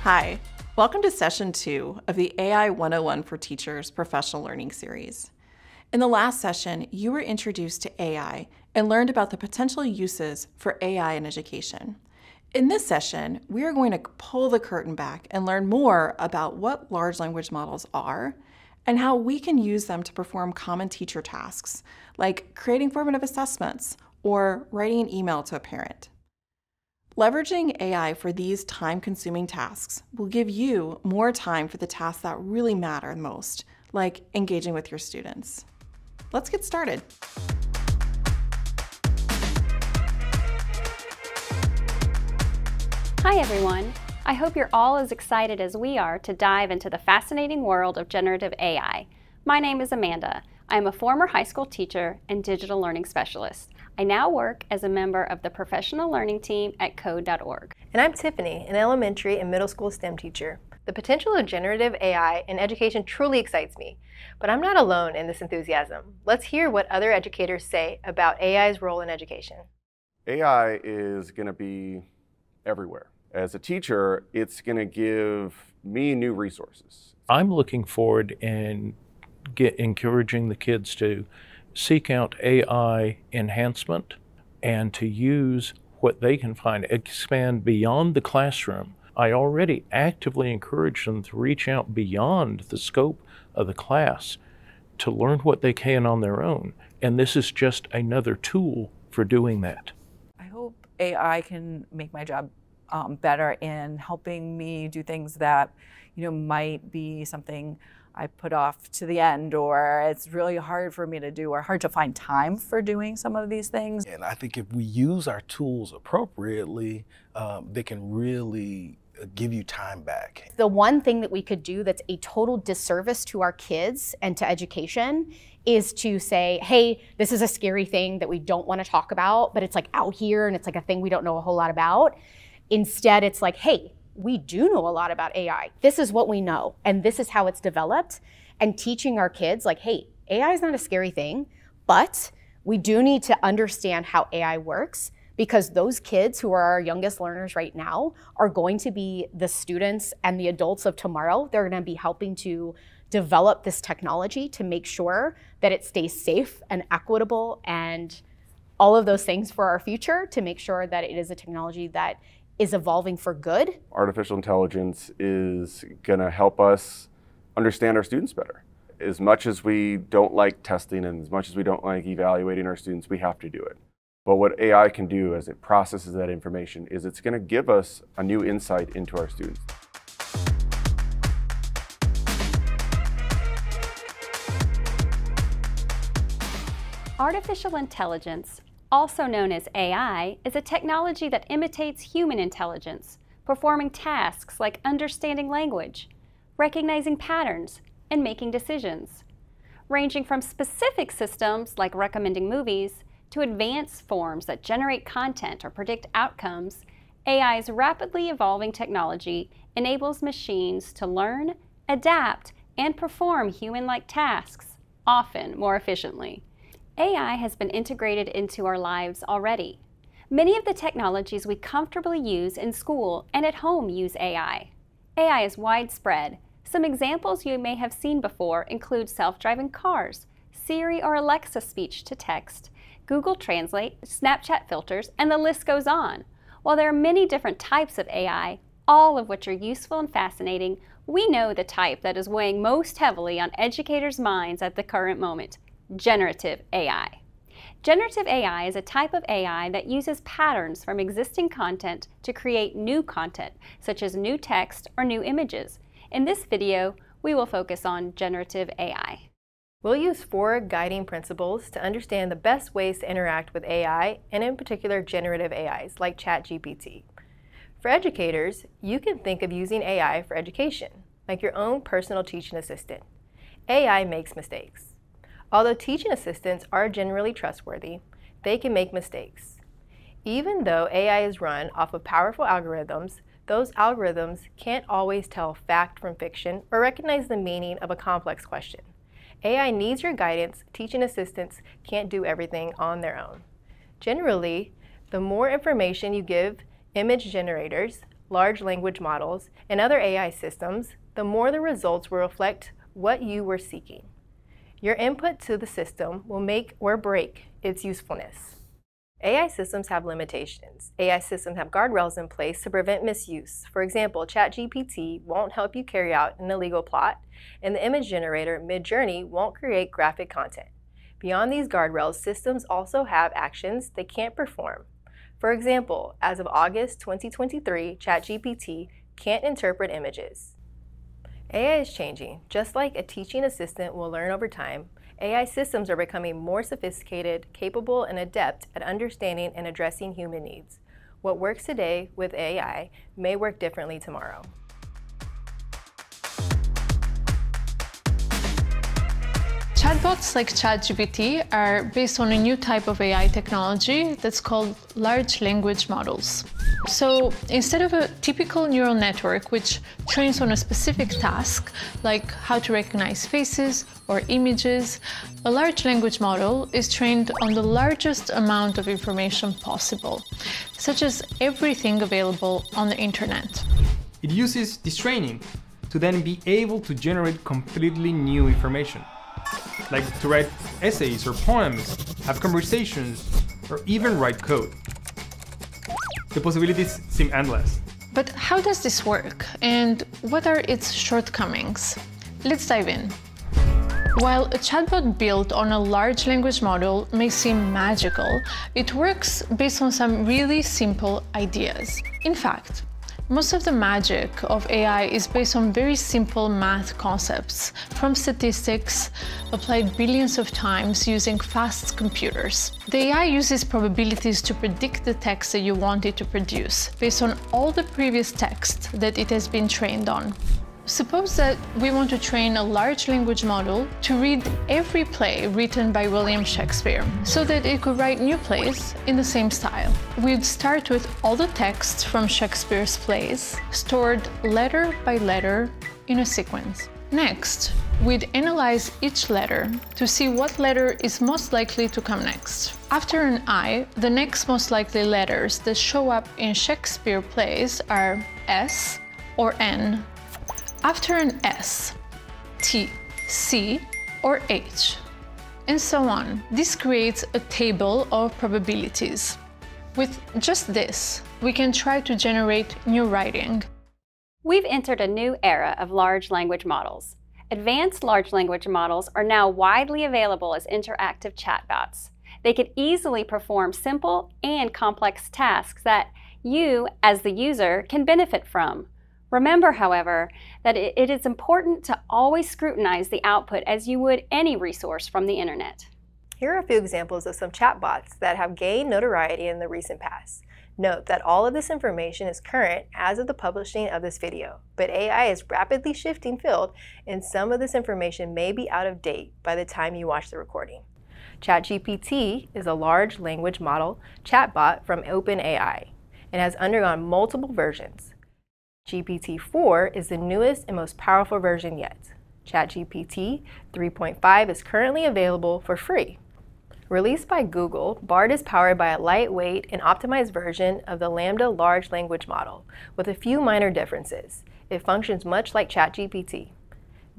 Hi, welcome to Session 2 of the AI 101 for Teachers Professional Learning Series. In the last session, you were introduced to AI and learned about the potential uses for AI in education. In this session, we are going to pull the curtain back and learn more about what large language models are and how we can use them to perform common teacher tasks, like creating formative assessments or writing an email to a parent. Leveraging AI for these time-consuming tasks will give you more time for the tasks that really matter most, like engaging with your students. Let's get started. Hi everyone! I hope you're all as excited as we are to dive into the fascinating world of generative AI. My name is Amanda. I am a former high school teacher and digital learning specialist. I now work as a member of the professional learning team at code.org. And I'm Tiffany, an elementary and middle school STEM teacher. The potential of generative AI in education truly excites me, but I'm not alone in this enthusiasm. Let's hear what other educators say about AI's role in education. AI is going to be everywhere. As a teacher, it's going to give me new resources. I'm looking forward and encouraging the kids to seek out AI enhancement and to use what they can find, expand beyond the classroom. I already actively encourage them to reach out beyond the scope of the class to learn what they can on their own. And this is just another tool for doing that. I hope AI can make my job better in helping me do things that, might be something I put off to the end, or it's really hard for me to do, or hard to find time for doing some of these things. And I think if we use our tools appropriately, they can really give you time back. The one thing that we could do that's a total disservice to our kids and to education is to say, hey, this is a scary thing that we don't want to talk about, but it's like out here and it's like a thing we don't know a whole lot about. Instead, it's like, hey, we do know a lot about AI. This is what we know, and this is how it's developed. And teaching our kids like, hey, AI is not a scary thing, but we do need to understand how AI works, because those kids who are our youngest learners right now are going to be the students and the adults of tomorrow. They're going to be helping to develop this technology to make sure that it stays safe and equitable and all of those things for our future, to make sure that it is a technology that is evolving for good. Artificial intelligence is going to help us understand our students better. As much as we don't like testing and as much as we don't like evaluating our students, we have to do it. But what AI can do as it processes that information is it's going to give us a new insight into our students. Artificial intelligence, also known as AI, is a technology that imitates human intelligence, performing tasks like understanding language, recognizing patterns, and making decisions. Ranging from specific systems like recommending movies to advanced forms that generate content or predict outcomes, AI's rapidly evolving technology enables machines to learn, adapt, and perform human-like tasks, often more efficiently. AI has been integrated into our lives already. Many of the technologies we comfortably use in school and at home use AI. AI is widespread. Some examples you may have seen before include self-driving cars, Siri or Alexa speech to text, Google Translate, Snapchat filters, and the list goes on. While there are many different types of AI, all of which are useful and fascinating, we know the type that is weighing most heavily on educators' minds at the current moment: generative AI. Generative AI is a type of AI that uses patterns from existing content to create new content, such as new text or new images. In this video, we will focus on generative AI. We'll use 4 guiding principles to understand the best ways to interact with AI, and in particular generative AIs like ChatGPT. For educators, you can think of using AI for education, like your own personal teaching assistant. AI makes mistakes. Although teaching assistants are generally trustworthy, they can make mistakes. Even though AI is run off of powerful algorithms, those algorithms can't always tell fact from fiction or recognize the meaning of a complex question. AI needs your guidance. Teaching assistants can't do everything on their own. Generally, the more information you give image generators, large language models, and other AI systems, the more the results will reflect what you were seeking. Your input to the system will make or break its usefulness. AI systems have limitations. AI systems have guardrails in place to prevent misuse. For example, ChatGPT won't help you carry out an illegal plot, and the image generator, Midjourney, won't create graphic content. Beyond these guardrails, systems also have actions they can't perform. For example, as of August 2023, ChatGPT can't interpret images. AI is changing. Just like a teaching assistant will learn over time, AI systems are becoming more sophisticated, capable, and adept at understanding and addressing human needs. What works today with AI may work differently tomorrow. Chatbots like ChatGPT are based on a new type of AI technology that's called large language models. So instead of a typical neural network which trains on a specific task, like how to recognize faces or images, a large language model is trained on the largest amount of information possible, such as everything available on the internet. It uses this training to then be able to generate completely new information, like to write essays or poems, have conversations, or even write code. The possibilities seem endless. But how does this work, and what are its shortcomings? Let's dive in. While a chatbot built on a large language model may seem magical, it works based on some really simple ideas. In fact, most of the magic of AI is based on very simple math concepts, from statistics applied billions of times using fast computers. The AI uses probabilities to predict the text that you want it to produce, based on all the previous text that it has been trained on. Suppose that we want to train a large language model to read every play written by William Shakespeare, so that it could write new plays in the same style. We'd start with all the texts from Shakespeare's plays, stored letter by letter in a sequence. Next, we'd analyze each letter to see what letter is most likely to come next. After an I, the next most likely letters that show up in Shakespeare plays are S or N. After an S, T, C, or H, and so on. This creates a table of probabilities. With just this, we can try to generate new writing. We've entered a new era of large language models. Advanced large language models are now widely available as interactive chatbots. They can easily perform simple and complex tasks that you, as the user, can benefit from. Remember, however, that it is important to always scrutinize the output as you would any resource from the internet. Here are a few examples of some chatbots that have gained notoriety in the recent past. Note that all of this information is current as of the publishing of this video, but AI is rapidly shifting field and some of this information may be out of date by the time you watch the recording. ChatGPT is a large language model chatbot from OpenAI and has undergone multiple versions. GPT-4 is the newest and most powerful version yet. ChatGPT 3.5 is currently available for free. Released by Google, BARD is powered by a lightweight and optimized version of the Lambda large language model, with a few minor differences. It functions much like ChatGPT.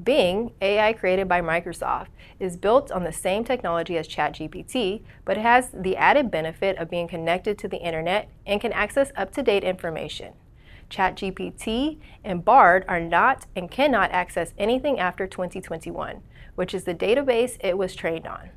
Bing, AI created by Microsoft, is built on the same technology as ChatGPT, but it has the added benefit of being connected to the internet and can access up-to-date information. ChatGPT and BARD are not and cannot access anything after 2021, which is the database it was trained on.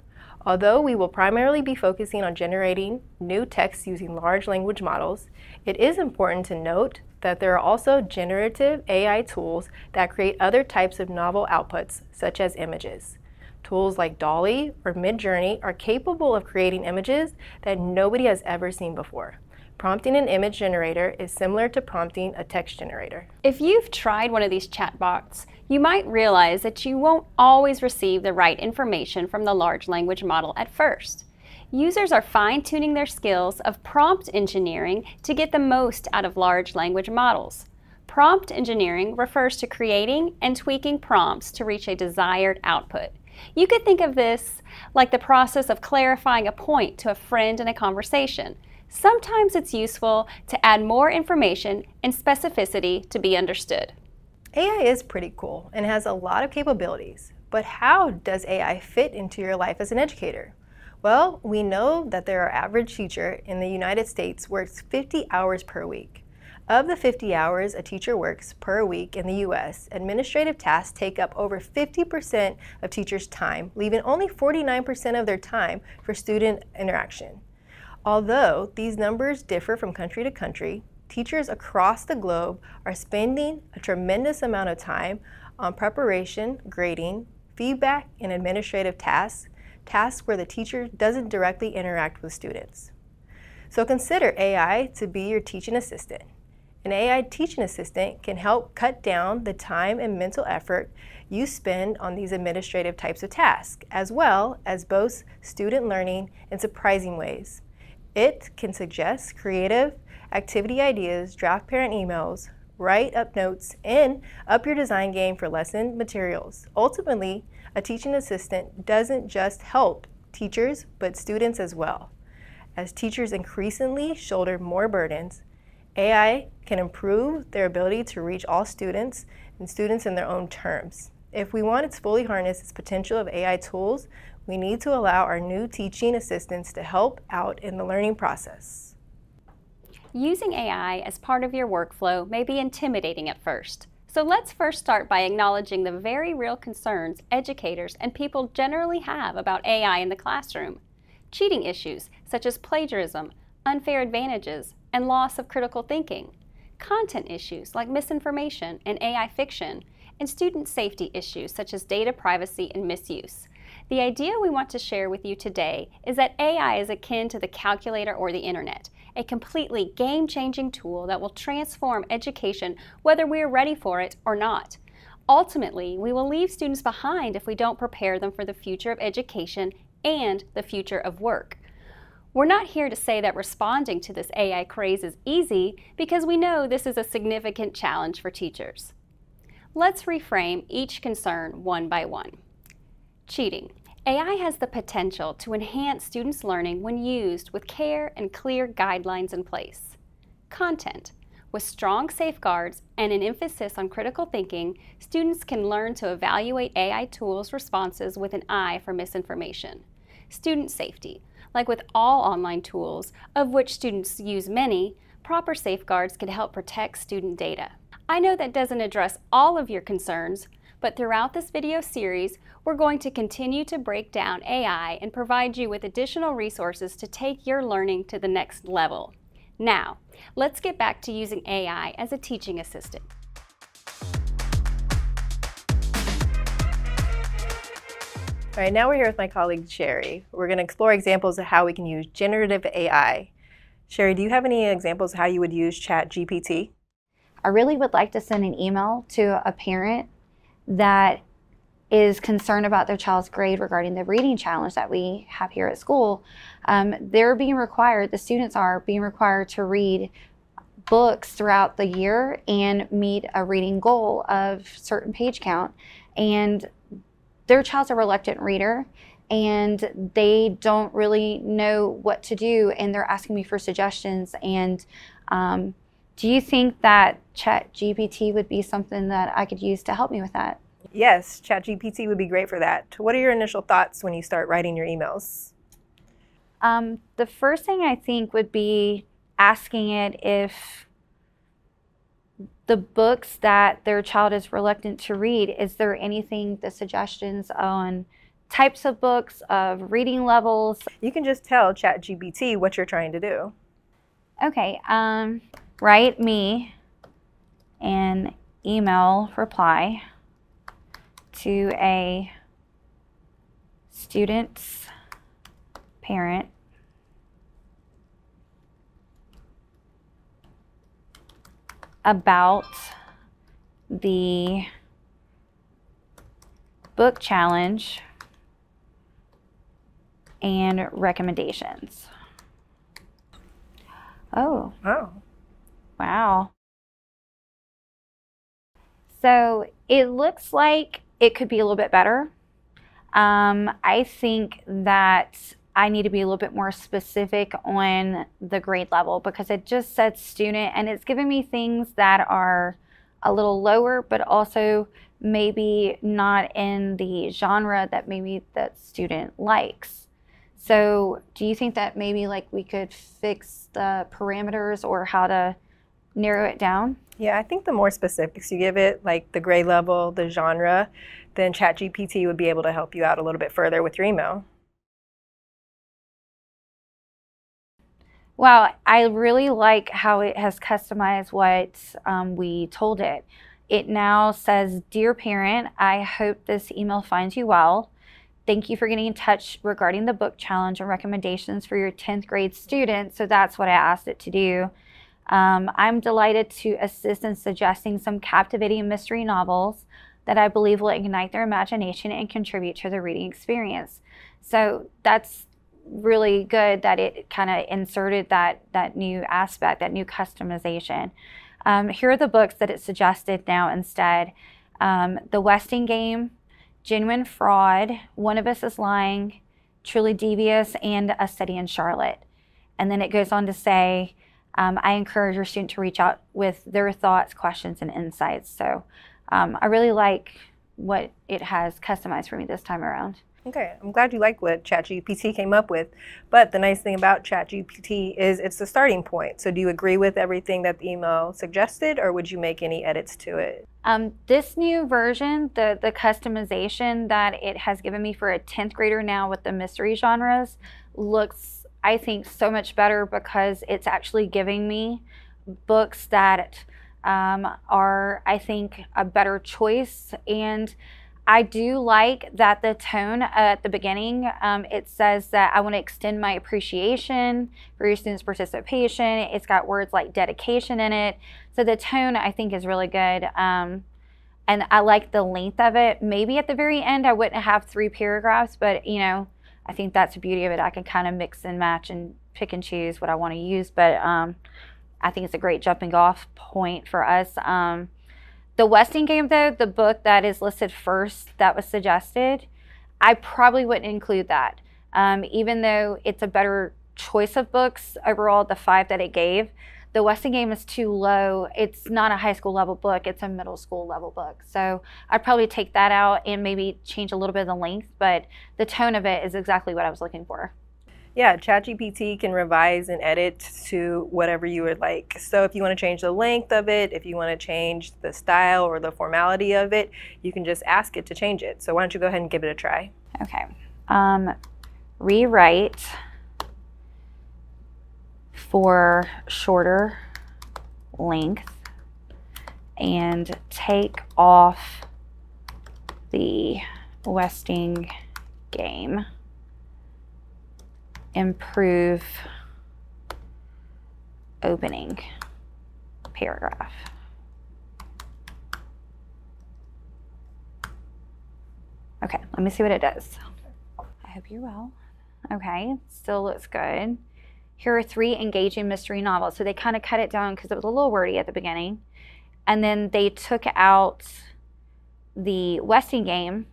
Although we will primarily be focusing on generating new text using large language models, it is important to note that there are also generative AI tools that create other types of novel outputs, such as images. Tools like DALL-E or Midjourney are capable of creating images that nobody has ever seen before. Prompting an image generator is similar to prompting a text generator. If you've tried one of these chatbots, you might realize that you won't always receive the right information from the large language model at first. Users are fine-tuning their skills of prompt engineering to get the most out of large language models. Prompt engineering refers to creating and tweaking prompts to reach a desired output. You could think of this like the process of clarifying a point to a friend in a conversation. Sometimes it's useful to add more information and specificity to be understood. AI is pretty cool and has a lot of capabilities, but how does AI fit into your life as an educator? Well, we know that our average teacher in the United States works 50 hours per week. Of the 50 hours a teacher works per week in the US, administrative tasks take up over 50% of teachers' time, leaving only 49% of their time for student interaction. Although these numbers differ from country to country, teachers across the globe are spending a tremendous amount of time on preparation, grading, feedback, and administrative tasks where the teacher doesn't directly interact with students. So consider AI to be your teaching assistant. An AI teaching assistant can help cut down the time and mental effort you spend on these administrative types of tasks, as well as both student learning in surprising ways. It can suggest creative activity ideas, draft parent emails, write up notes, and up your design game for lesson materials. Ultimately, a teaching assistant doesn't just help teachers, but students as well. As teachers increasingly shoulder more burdens, AI can improve their ability to reach all students and students in their own terms. If we want to fully harness its potential of AI tools, we need to allow our new teaching assistants to help out in the learning process. Using AI as part of your workflow may be intimidating at first. So let's first start by acknowledging the very real concerns educators and people generally have about AI in the classroom. Cheating issues such as plagiarism, unfair advantages, and loss of critical thinking. Content issues like misinformation and AI fiction, and student safety issues such as data privacy and misuse. The idea we want to share with you today is that AI is akin to the calculator or the internet, a completely game-changing tool that will transform education whether we are ready for it or not. Ultimately, we will leave students behind if we don't prepare them for the future of education and the future of work. We're not here to say that responding to this AI craze is easy, because we know this is a significant challenge for teachers. Let's reframe each concern one by one. Cheating. AI has the potential to enhance students' learning when used with care and clear guidelines in place. Content. With strong safeguards and an emphasis on critical thinking, students can learn to evaluate AI tools' responses with an eye for misinformation. Student safety. Like with all online tools, of which students use many, proper safeguards can help protect student data. I know that doesn't address all of your concerns, but throughout this video series, we're going to continue to break down AI and provide you with additional resources to take your learning to the next level. Now, let's get back to using AI as a teaching assistant. All right, now we're here with my colleague Sherry. We're going to explore examples of how we can use generative AI. Sherry, do you have any examples of how you would use ChatGPT? I really would like to send an email to a parent that is concerned about their child's grade regarding the reading challenge that we have here at school. They're being required, the students are being required to read books throughout the year and meet a reading goal of certain page count. And their child's a reluctant reader and they don't really know what to do, and they're asking me for suggestions. And do you think that ChatGPT would be something that I could use to help me with that? Yes, ChatGPT would be great for that. What are your initial thoughts when you start writing your emails? The first thing I think would be asking it if the books that their child is reluctant to read, is there anything, the suggestions on types of books, of reading levels? You can just tell ChatGPT what you're trying to do. Okay, write me an email reply to a student's parent about the book challenge and recommendations. Oh. Oh. Wow. So it looks like it could be a little bit better. I think that I need to be a little bit more specific on the grade level, because it just said student and it's giving me things that are a little lower, but also maybe not in the genre that maybe that student likes. So do you think that maybe like we could fix the parameters or how to narrow it down? Yeah, I think the more specifics you give it, like the grade level, the genre, then ChatGPT would be able to help you out a little bit further with your email. Well, I really like how it has customized what we told it. It now says, "Dear parent, I hope this email finds you well. Thank you for getting in touch regarding the book challenge and recommendations for your 10th grade students." So that's what I asked it to do. I'm delighted to assist in suggesting some captivating mystery novels that I believe will ignite their imagination and contribute to the reading experience. So that's really good that it kind of inserted that new aspect, that new customization. Here are the books that it suggested now instead. The Westing Game, Genuine Fraud, One of Us is Lying, Truly Devious, and A Study in Charlotte. And then it goes on to say, I encourage your student to reach out with their thoughts, questions, and insights. So I really like what it has customized for me this time around. Okay, I'm glad you like what ChatGPT came up with, but the nice thing about ChatGPT is it's the starting point. So do you agree with everything that the email suggested, or would you make any edits to it? This new version, the customization that it has given me for a 10th grader now with the mystery genres looks, I think, so much better, because it's actually giving me books that are, I think, a better choice. And I do like that the tone at the beginning, it says that I want to extend my appreciation for your students' participation. It's got words like dedication in it. So the tone, I think, is really good. And I like the length of it. Maybe at the very end, I wouldn't have 3 paragraphs, but you know, I think that's the beauty of it. I can kind of mix and match and pick and choose what I want to use. But I think it's a great jumping off point for us. The Westing Game, though, the book that is listed first that was suggested, I probably wouldn't include that. Even though it's a better choice of books overall, the 5 that it gave, the Westing Game is too low. It's not a high school level book, it's a middle school level book. So I'd probably take that out and maybe change a little bit of the length, but the tone of it is exactly what I was looking for. Yeah, ChatGPT can revise and edit to whatever you would like. So if you want to change the length of it, if you want to change the style or the formality of it, you can just ask it to change it. So why don't you go ahead and give it a try. Okay. Rewrite for shorter length and take off the Westing Game. Improve opening paragraph. Okay, let me see what it does. I hope you're well. Okay, still looks good. Here are 3 engaging mystery novels. So they kind of cut it down because it was a little wordy at the beginning. And then they took out the Westing Game,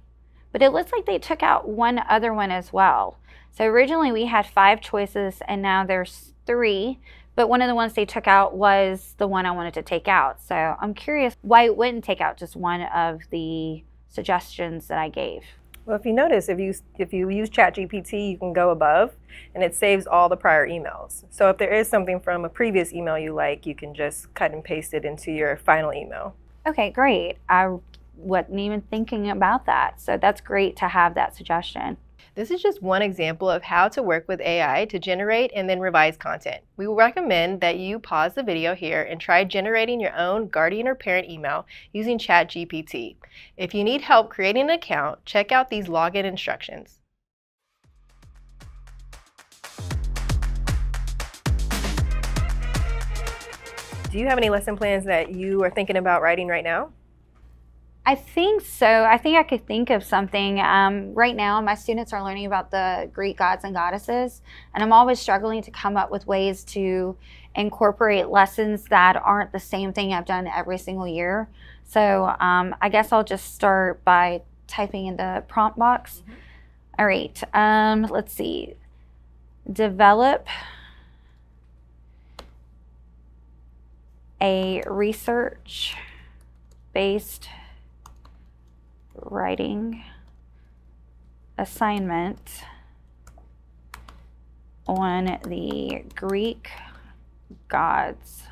but it looks like they took out one other one as well. So originally we had 5 choices and now there's 3, but one of the ones they took out was the one I wanted to take out. So I'm curious why it wouldn't take out just one of the suggestions that I gave. Well, if you notice, if you use ChatGPT, you can go above and it saves all the prior emails. So if there is something from a previous email you like, you can just cut and paste it into your final email. Okay, great. I wasn't even thinking about that. So that's great to have that suggestion. This is just one example of how to work with AI to generate and then revise content. We will recommend that you pause the video here and try generating your own guardian or parent email using ChatGPT. If you need help creating an account, check out these login instructions. Do you have any lesson plans that you are thinking about writing right now? I think so. I think I could think of something. Right now, my students are learning about the Greek gods and goddesses, and I'm always struggling to come up with ways to incorporate lessons that aren't the same thing I've done every single year. So I guess I'll just start by typing in the prompt box. All right, let's see. develop a research-based writing assignment on the Greek gods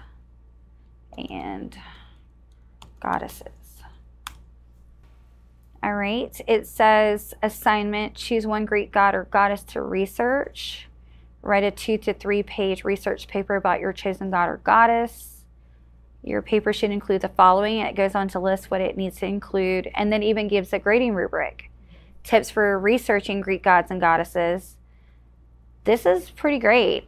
and goddesses. All right, it says assignment, choose one Greek god or goddess to research. Write a 2 to 3 page research paper about your chosen god or goddess. Your paper should include the following. It goes on to list what it needs to include and then even gives a grading rubric. Tips for researching Greek gods and goddesses. This is pretty great.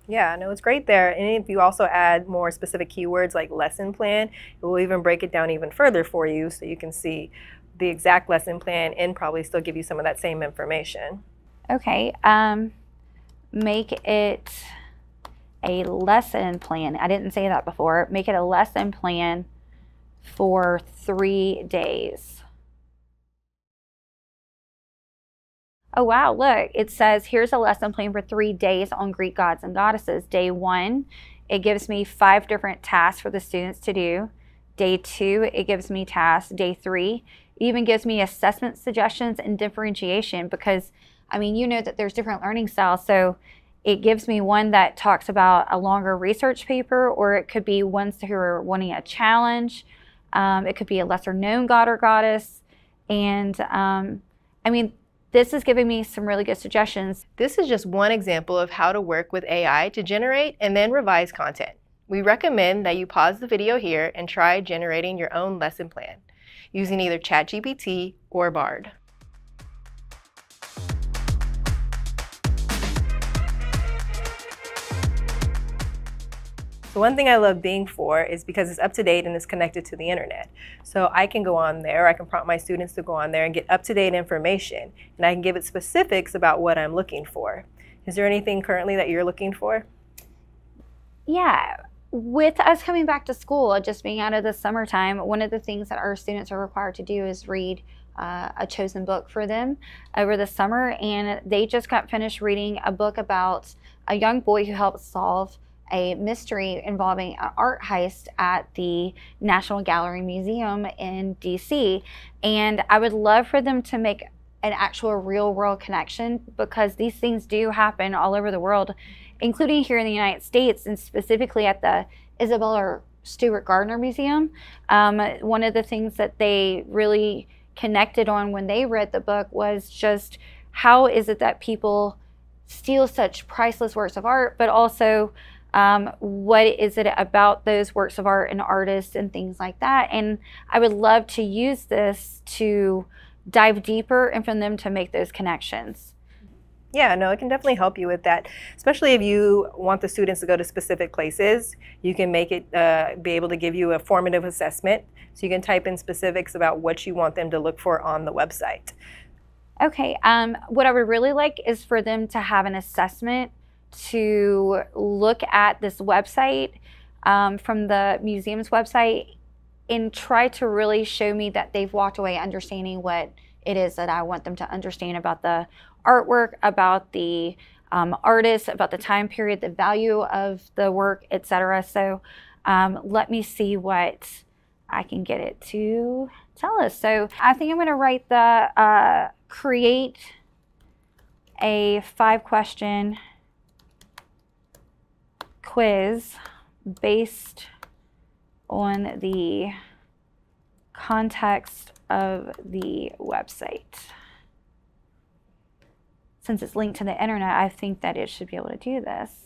Yeah, no, it's great there. And if you also add more specific keywords like lesson plan, it will even break it down even further for you so you can see the exact lesson plan and probably still give you some of that same information. Okay, make it a lesson plan. I didn't say that before. Make it a lesson plan for 3 days. Oh wow, look, it says here's a lesson plan for 3 days on Greek gods and goddesses. Day 1, it gives me 5 different tasks for the students to do. Day 2, it gives me tasks. Day 3, it even gives me assessment suggestions and differentiation because, I mean, you know that there's different learning styles. So it gives me one that talks about a longer research paper, or it could be ones who are wanting a challenge. It could be a lesser known god or goddess. And I mean, this is giving me some really good suggestions. This is just one example of how to work with AI to generate and then revise content. We recommend that you pause the video here and try generating your own lesson plan using either ChatGPT or Bard. The one thing I love Bing for is because it's up to date and it's connected to the internet. So I can go on there, I can prompt my students to go on there and get up-to-date information, and I can give it specifics about what I'm looking for. Is there anything currently that you're looking for? Yeah, with us coming back to school, just being out of the summertime, one of the things that our students are required to do is read a chosen book for them over the summer, and they just got finished reading a book about a young boy who helped solve a mystery involving an art heist at the National Gallery Museum in DC. And I would love for them to make an actual real world connection because these things do happen all over the world, including here in the United States and specifically at the Isabella Stewart Gardner Museum. One of the things that they really connected on when they read the book was just how is it that people steal such priceless works of art, but also what is it about those works of art and artists and things like that. And I would love to use this to dive deeper and for them to make those connections. Yeah, no, it can definitely help you with that, especially if you want the students to go to specific places. You can make it be able to give you a formative assessment. So you can type in specifics about what you want them to look for on the website. Okay, what I would really like is for them to have an assessment to look at this website from the museum's website and try to really show me that they've walked away understanding what it is that I want them to understand about the artwork, about the artist, about the time period, the value of the work, etc. So let me see what I can get it to tell us. So I think I'm going to write the create a 5-question quiz based on the context of the website. Since it's linked to the internet, I think that it should be able to do this.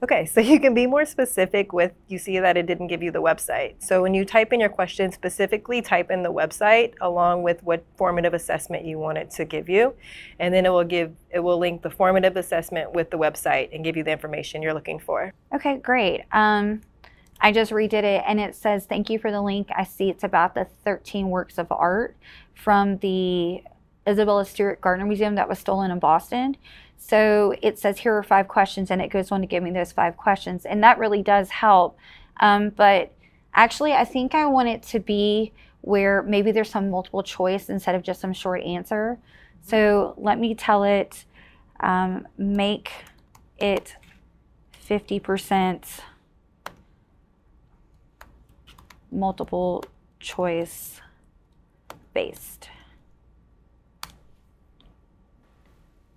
Okay, so you can be more specific with, you see that it didn't give you the website. So when you type in your question, specifically type in the website along with what formative assessment you want it to give you. And then it will link the formative assessment with the website and give you the information you're looking for. Okay, great. I just redid it and it says, thank you for the link. I see it's about the 13 works of art from the Isabella Stewart Gardner Museum that was stolen in Boston. So it says here are 5 questions and it goes on to give me those 5 questions, and that really does help. But actually I think I want it to be where maybe there's some multiple choice instead of just some short answer. So let me tell it, make it 50% multiple choice based.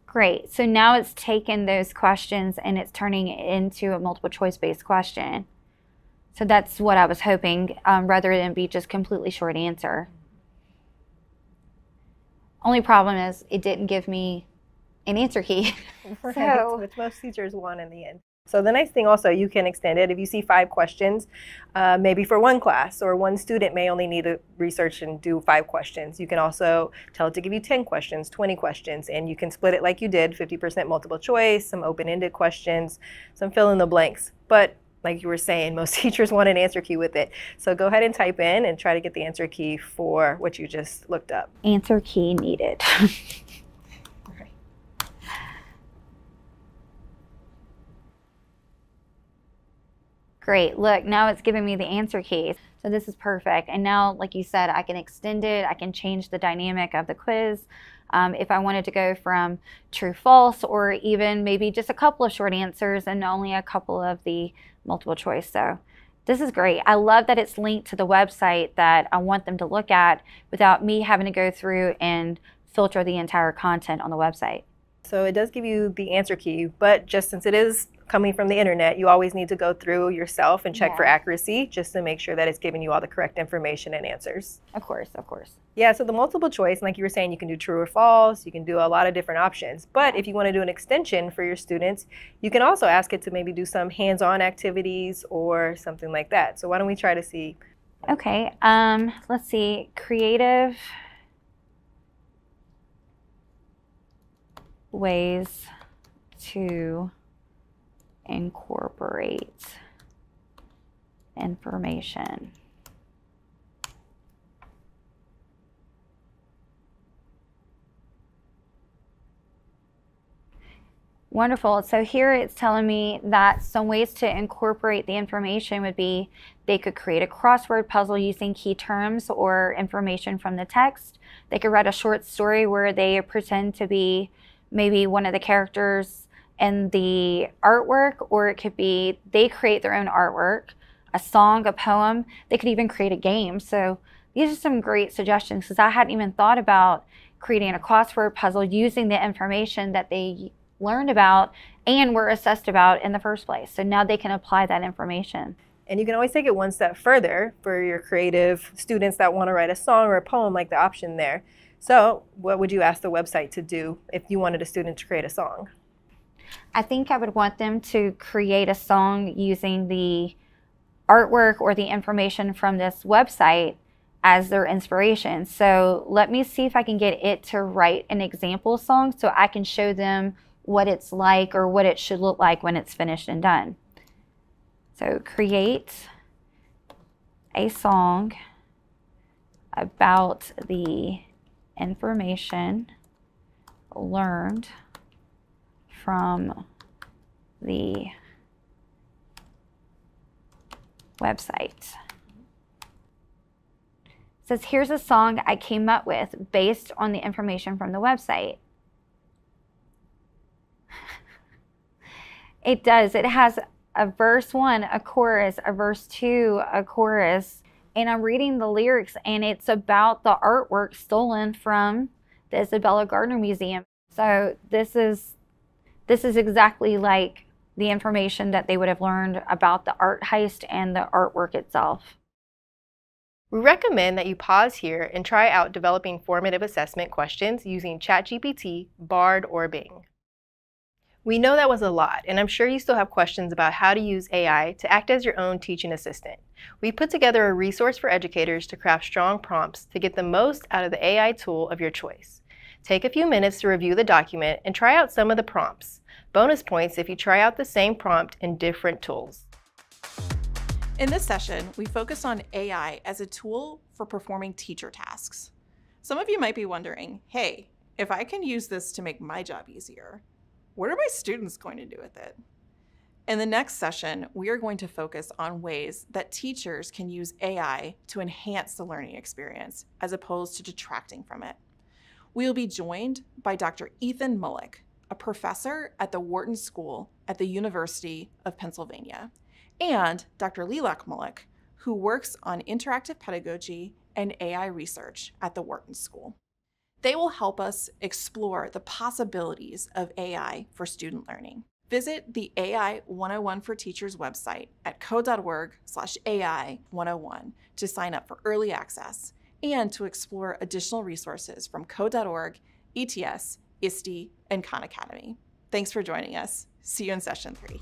Great, so now it's taken those questions and it's turning it into a multiple choice based question. So that's what I was hoping, rather than be just completely short answer. Only problem is it didn't give me an answer key. Right, So, which most teachers want in the end. So the nice thing also, you can extend it. If you see 5 questions, maybe for one class or one student may only need to research and do 5 questions. You can also tell it to give you 10 questions, 20 questions, and you can split it like you did, 50% multiple choice, some open-ended questions, some fill in the blanks. But like you were saying, most teachers want an answer key with it. So go ahead and type in and try to get the answer key for what you just looked up. answer key needed. Great, look, now it's giving me the answer key. So this is perfect. And now, like you said, I can extend it. I can change the dynamic of the quiz. If I wanted to go from true, false, or even maybe just a couple of short answers and only a couple of the multiple choice. So this is great. I love that it's linked to the website that I want them to look at without me having to go through and filter the entire content on the website. So it does give you the answer key, but just since it is coming from the internet, you always need to go through yourself and check for accuracy just to make sure that it's giving you all the correct information and answers. Of course, of course. Yeah, so the multiple choice, like you were saying, you can do true or false, you can do a lot of different options. But if you want to do an extension for your students, you can also ask it to maybe do some hands-on activities or something like that. So why don't we try to see? Okay, let's see, creative ways to incorporate information. Wonderful. So here it's telling me that some ways to incorporate the information would be they could create a crossword puzzle using key terms or information from the text. They could write a short story where they pretend to be maybe one of the characters in the artwork, or it could be they create their own artwork, a song, a poem. They could even create a game. So these are some great suggestions because I hadn't even thought about creating a crossword puzzle using the information that they learned about and were assessed about in the first place. So now they can apply that information. And you can always take it one step further for your creative students that want to write a song or a poem, like the option there. So what would you ask the website to do if you wanted a student to create a song? I think I would want them to create a song using the artwork or the information from this website as their inspiration. So let me see if I can get it to write an example song so I can show them what it's like or what it should look like when it's finished and done. So create a song about the information learned from the website. It says, here's a song I came up with based on the information from the website. It does. It has a verse 1, a chorus, a verse 2, a chorus, and I'm reading the lyrics, and it's about the artwork stolen from the Isabella Gardner Museum. So this is exactly like the information that they would have learned about the art heist and the artwork itself. We recommend that you pause here and try out developing formative assessment questions using ChatGPT, Bard, or Bing. We know that was a lot, and I'm sure you still have questions about how to use AI to act as your own teaching assistant. We put together a resource for educators to craft strong prompts to get the most out of the AI tool of your choice. Take a few minutes to review the document and try out some of the prompts. Bonus points if you try out the same prompt in different tools. In this session, we focus on AI as a tool for performing teacher tasks. Some of you might be wondering, hey, if I can use this to make my job easier, what are my students going to do with it? In the next session, we are going to focus on ways that teachers can use AI to enhance the learning experience as opposed to detracting from it. We will be joined by Dr. Ethan Mullick, a professor at the Wharton School at the University of Pennsylvania, and Dr. Lilach Mullick, who works on interactive pedagogy and AI research at the Wharton School. They will help us explore the possibilities of AI for student learning. Visit the AI 101 for Teachers website at code.org/AI101 to sign up for early access and to explore additional resources from code.org, ETS, ISTE, and Khan Academy. Thanks for joining us. See you in session 3.